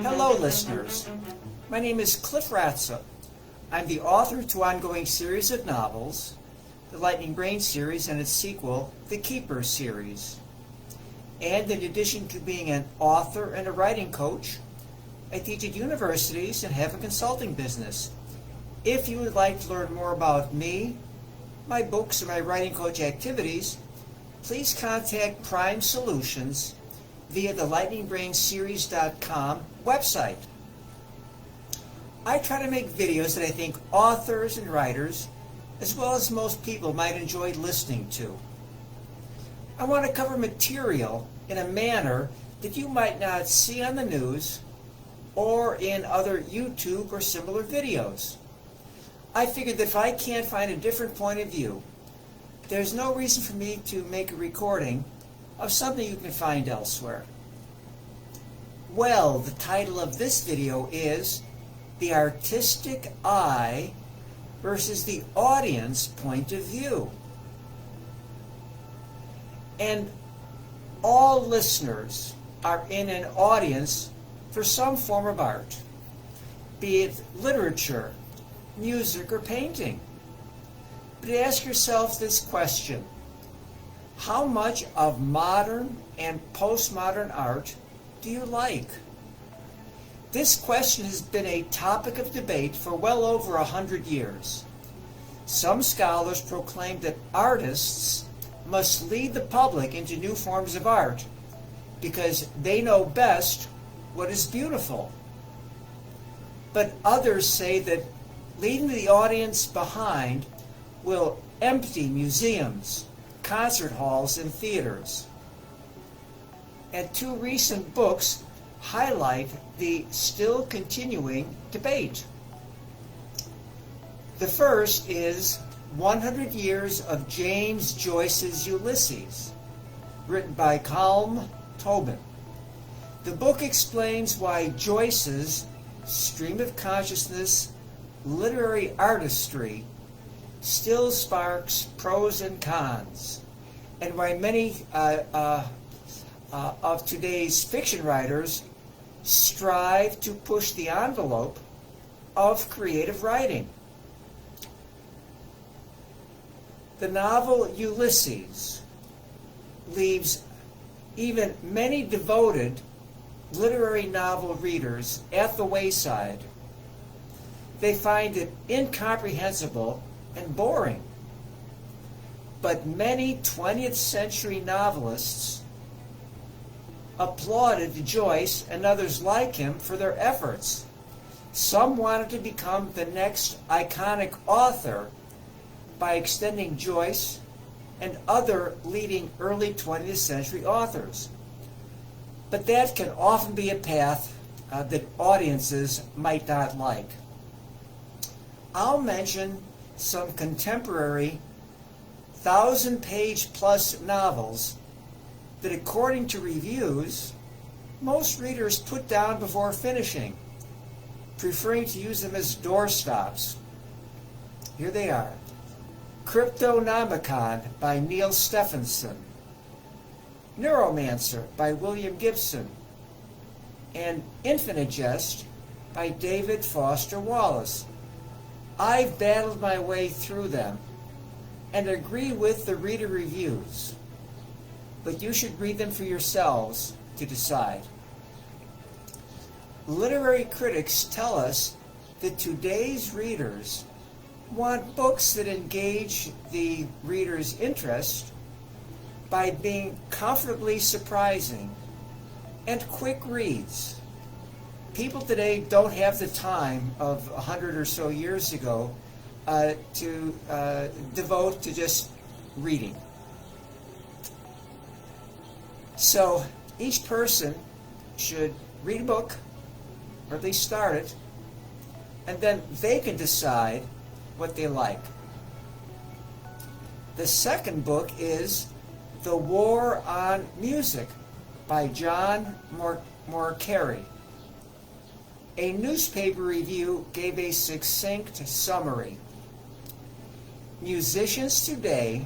Hello, listeners. My name is Cliff Ratza. I'm the author to ongoing series of novels, the Lightning Brain series and its sequel, the Keeper series. And in addition to being an author and a writing coach, I teach at universities and have a consulting business. If you would like to learn more about me, my books, and my writing coach activities, please contact Prime Solutions via the lightningbrainseries.com website. I try to make videos that I think authors and writers, as well as most people, might enjoy listening to. I want to cover material in a manner that you might not see on the news or in other YouTube or similar videos. I figured that if I can't find a different point of view, there's no reason for me to make a recording of something you can find elsewhere. Well, the title of this video is The Artistic Eye versus the Audience Point of View. And all listeners are in an audience for some form of art, be it literature, music, or painting. But ask yourself this question: how much of modern and postmodern art do you like? This question has been a topic of debate for well over 100 years. Some scholars proclaim that artists must lead the public into new forms of art because they know best what is beautiful. But others say that leaving the audience behind will empty museums, concert halls, and theaters. And two recent books highlight the still continuing debate. The first is 100 Years of James Joyce's Ulysses, written by Colm Tobin. The book explains why Joyce's stream of consciousness literary artistry still sparks pros and cons, and why many of today's fiction writers strive to push the envelope of creative writing. The novel Ulysses leaves even many devoted literary novel readers at the wayside. They find it incomprehensible and boring. But many 20th century novelists applauded Joyce and others like him for their efforts. Some wanted to become the next iconic author by extending Joyce and other leading early 20th century authors. But that can often be a path that audiences might not like. I'll mention some contemporary 1,000-page plus novels that, according to reviews, most readers put down before finishing, preferring to use them as doorstops. Here they are: Cryptonomicon by Neil Stephenson, Neuromancer by William Gibson, and Infinite Jest by David Foster Wallace. I've battled my way through them and agree with the reader reviews, but you should read them for yourselves to decide. Literary critics tell us that today's readers want books that engage the reader's interest by being comfortably surprising and quick reads. People today don't have the time of 100 or so years ago to devote to just reading. So each person should read a book, or at least start it, and then they can decide what they like. The second book is The War on Music by John Morcari. A newspaper review gave a succinct summary. Musicians today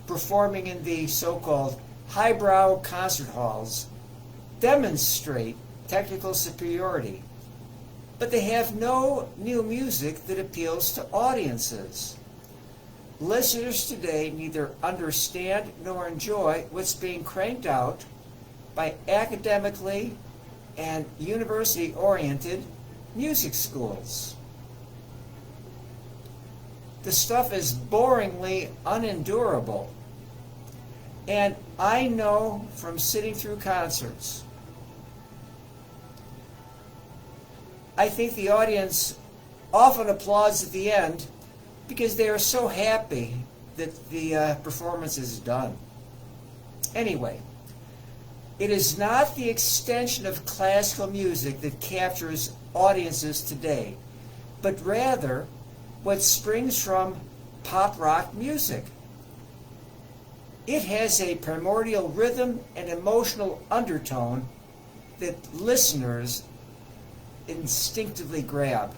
performing in the so-called highbrow concert halls demonstrate technical superiority, but they have no new music that appeals to audiences. Listeners today neither understand nor enjoy what's being cranked out by academically and university-oriented music schools. The stuff is boringly unendurable. And I know from sitting through concerts, I think the audience often applauds at the end because they are so happy that the performance is done. Anyway, it is not the extension of classical music that captures audiences today, but rather what springs from pop rock music. It has a primordial rhythm and emotional undertone that listeners instinctively grab.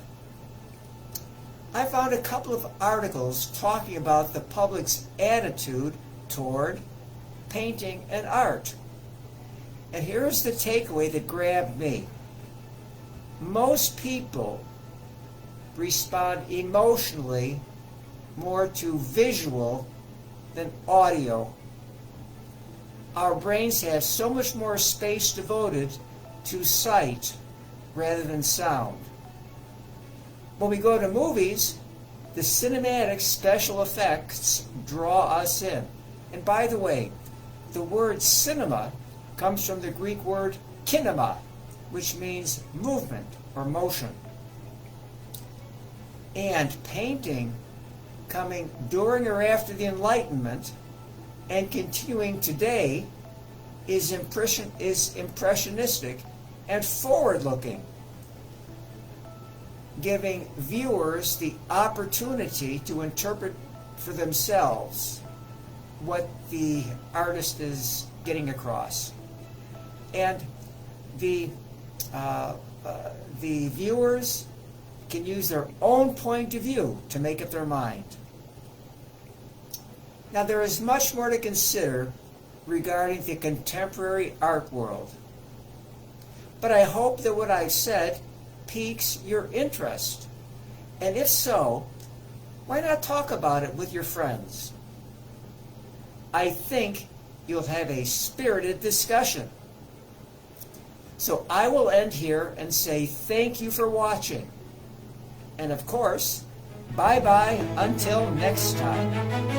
I found a couple of articles talking about the public's attitude toward painting and art. And here's the takeaway that grabbed me. Most people respond emotionally more to visual than audio. Our brains have so much more space devoted to sight rather than sound. When we go to movies, the cinematic special effects draw us in. And by the way, the word cinema comes from the Greek word kinema, which means movement or motion. And painting, coming during or after the Enlightenment and continuing today, is impressionistic and forward-looking, giving viewers the opportunity to interpret for themselves what the artist is getting across. And the viewers can use their own point of view to make up their mind. Now, there is much more to consider regarding the contemporary art world, but I hope that what I've said piques your interest. And if so, why not talk about it with your friends? I think you'll have a spirited discussion. So I will end here and say thank you for watching. And of course, bye-bye until next time.